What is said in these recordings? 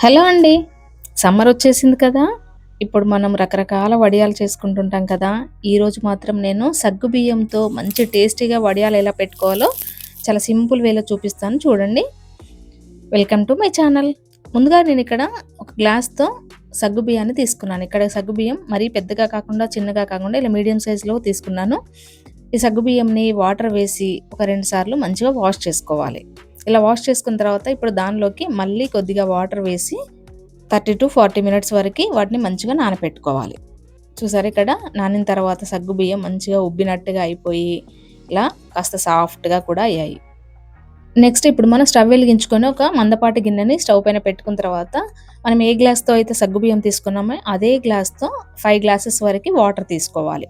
Hello అండి. Summer వచ్చేసింది కదా! ఇప్పుడు మనం రకరకాల వడియాలు చేసుకుంటుంటాం కదా! ఈరోజు మాత్రం నేను సగ్గుబియ్యంతో మంచి టేస్టీగా వడియాలు ఎలా పెట్టుకోవాలో చాలా సింపుల్ వేలో చూపిస్తాను చూడండి. Welcome to my channel. ముందుగా నేనిక్కడ ఒక గ్లాస్‌తో సగ్గుబియ్యాన్ని తీసుకున్నాను. ఇక్కడ సగ్గుబియ్యం మరీ పెద్దగా కాకుండా, చిన్నగా కాకుండా ఇలా మీడియం సైజులో తీసుకున్నాను. ఈ సగ్గుబియ్యంని వాటర్ వేసి ఒక 2 సార్లు మంచిగా వాష్ చేసుకోవాలి. ఇలా వాష్ చేసుకున్న తర్వాత ఇప్పుడు దానిలోకి మళ్ళీ కొద్దిగా వాటర్ వేసి 30-40 మినిట్స్ వరకి వాటిని మంచిగా నానపెట్టుకోవాలి. చూసారా ఇక్కడ నానిన తర్వాత సగ్గుబియ్యం మంచిగా ఉబ్బినట్టుగా అయిపోయి ఇలా కాస్త సాఫ్ట్‌గా కూడా అయ్యాయి. నెక్స్ట్ ఇప్పుడు మనం స్టవ్ వెలిగించుకొని ఒక మందపాటి గిన్నెని స్టవ్ పైన పెట్టుకున్న తర్వాత మనం ఏ గ్లాస్‌తో అయితే సగ్గుబియ్యం తీసుకున్నామో అదే గ్లాస్‌తో 5 గ్లాసెస్ వరకి వాటర్ తీసుకోవాలి.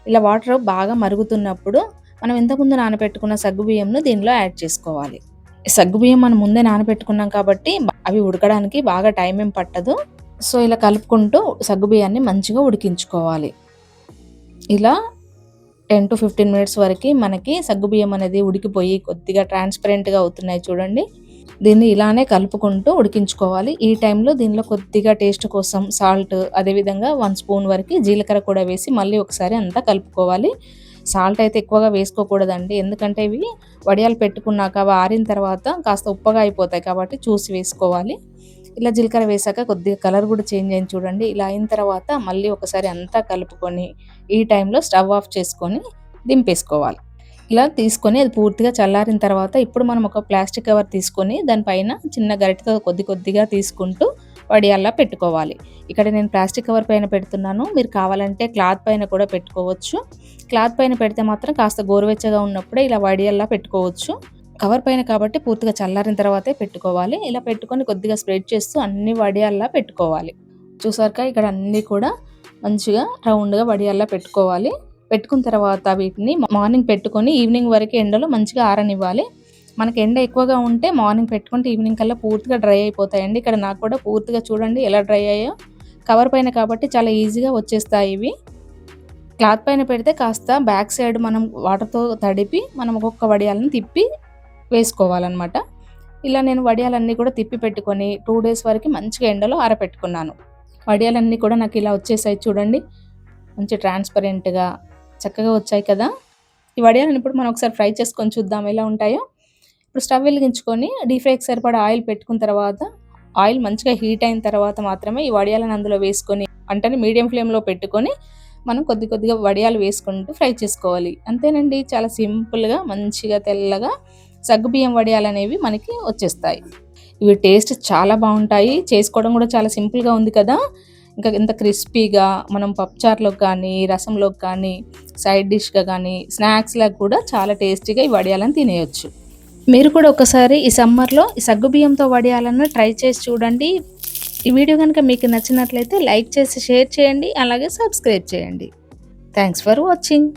ఇలా వాటర్ బాగా మరుగుతున్నప్పుడు మనం ఇంతకుముందు నానబెట్టుకున్న సగ్గుబియ్యంను దీనిలో యాడ్ చేసుకోవాలి. సగ్గుబియ్యం మనం ముందే నానబెట్టుకున్నాం కాబట్టి అవి ఉడకడానికి బాగా టైం ఏం పట్టదు. సో, ఇలా కలుపుకుంటూ సగ్గుబియ్యాన్ని మంచిగా ఉడికించుకోవాలి. ఇలా 10-15 మినిట్స్ వరకి మనకి సగ్గుబియ్యం అనేది ఉడికిపోయి కొద్దిగా ట్రాన్స్‌పరెంట్‌గా అవుతున్నాయి చూడండి. దీన్ని ఇలానే కలుపుకుంటూ ఉడికించుకోవాలి. ఈ టైంలో దీనిలో కొద్దిగా టేస్ట్ కోసం సాల్ట్, అదేవిధంగా 1 స్పూన్ వరకి జీలకర్ర కూడా వేసి మళ్ళీ ఒకసారి అంతా కలుపుకోవాలి. సాల్ట్ అయితే ఎక్కువగా వేసుకోకూడదండి. ఎందుకంటే ఇవి వడియాలు పెట్టుకున్నాక అవి ఆరిన తర్వాత కాస్త ఉప్పగా అయిపోతాయి కాబట్టి చూసి వేసుకోవాలి. ఇలా జీలకర్ర వేశాక కొద్దిగా కలర్ కూడా చేంజ్ అయింది చూడండి. ఇలా అయిన తర్వాత మళ్ళీ ఒకసారి అంతా కలుపుకొని ఈ టైంలో స్టవ్ ఆఫ్ చేసుకొని దింపేసుకోవాలి. ఇలా తీసుకొని అది పూర్తిగా చల్లారిన తర్వాత ఇప్పుడు మనం ఒక ప్లాస్టిక్ కవర్ తీసుకొని దానిపైన చిన్న గరిటెతో కొద్ది కొద్దిగా తీసుకుంటూ వడియాల్లా పెట్టుకోవాలి. ఇక్కడ నేను ప్లాస్టిక్ కవర్ పైన పెడుతున్నాను. మీరు కావాలంటే క్లాత్ పైన కూడా పెట్టుకోవచ్చు. క్లాత్ పైన పెడితే మాత్రం కాస్త గోరువెచ్చగా ఉన్నప్పుడే ఇలా వడియాల్లా పెట్టుకోవచ్చు. కవర్ పైన కాబట్టి పూర్తిగా చల్లారిన తర్వాతే పెట్టుకోవాలి. ఇలా పెట్టుకొని కొద్దిగా స్ప్రెడ్ చేస్తూ అన్ని వడియాల్లా పెట్టుకోవాలి. చూసారుగా ఇక్కడ అన్నీ కూడా మంచిగా రౌండ్‌గా వడియాల్లా పెట్టుకోవాలి. పెట్టుకున్న తర్వాత వీటిని మార్నింగ్ పెట్టుకొని ఈవినింగ్ వరకు ఎండలో మంచిగా ఆరనివ్వాలి. మనకి ఎండ ఎక్కువగా ఉంటే మార్నింగ్ పెట్టుకుంటే ఈవినింగ్ కల్లా పూర్తిగా డ్రై అయిపోతాయండి. ఇక్కడ నాకు కూడా పూర్తిగా చూడండి ఎలా డ్రై అయ్యాయో. కవర్ పైన కాబట్టి చాలా ఈజీగా వచ్చేస్తాయి ఇవి. క్లాత్ పైన పెడితే కాస్త బ్యాక్ సైడ్ మనం వాటర్‌తో తడిపి మనం ఒక్కొక్క వడియాలను తిప్పి వేసుకోవాలన్నమాట. ఇలా నేను వడియాలన్నీ కూడా తిప్పి పెట్టుకొని 2 డేస్ వరకు మంచిగా ఎండలో ఆరపెట్టుకున్నాను. వడియాలన్నీ కూడా నాకు ఇలా వచ్చేసాయి చూడండి. మంచి ట్రాన్స్‌పరెంట్‌గా చక్కగా వచ్చాయి కదా! ఈ వడియాలను ఇప్పుడు మనం ఒకసారి ఫ్రై చేసుకొని చూద్దాం ఎలా ఉంటాయో. ఇప్పుడు స్టవ్ వెలిగించుకొని డీప్ ఫ్రైకి సరిపడా ఆయిల్ పెట్టుకున్న తర్వాత ఆయిల్ మంచిగా హీట్ అయిన తర్వాత మాత్రమే ఈ వడియాలను అందులో వేసుకొని మంటని మీడియం ఫ్లేమ్‌లో పెట్టుకొని మనం కొద్ది కొద్దిగా వడియాలు వేసుకుంటూ ఫ్రై చేసుకోవాలి. అంతేనండి చాలా సింపుల్‌గా మంచిగా తెల్లగా సగ్గుబియ్యం వడియాలనేవి మనకి వచ్చేస్తాయి. ఇవి టేస్ట్ చాలా బావుంటాయి. చేసుకోవడం కూడా చాలా సింపుల్‌గా ఉంది కదా! ఇంకా ఇంత క్రిస్పీగా మనం పప్పుచారులోకి కానీ, రసంలోకి కానీ, సైడ్ డిష్‌గా కానీ, స్నాక్స్‌లాగా కూడా చాలా టేస్టీగా ఈ వడియాలను తినేయొచ్చు. మీరు కూడా ఒకసారి ఈ సమ్మర్‌లో ఈ సగ్గుబియ్యంతో వడియాలను ట్రై చేసి చూడండి. ఈ వీడియో గనుక మీకు నచ్చినట్లయితే లైక్ చేసి షేర్ చేయండి. అలాగే సబ్స్క్రైబ్ చేయండి. Thanks for watching.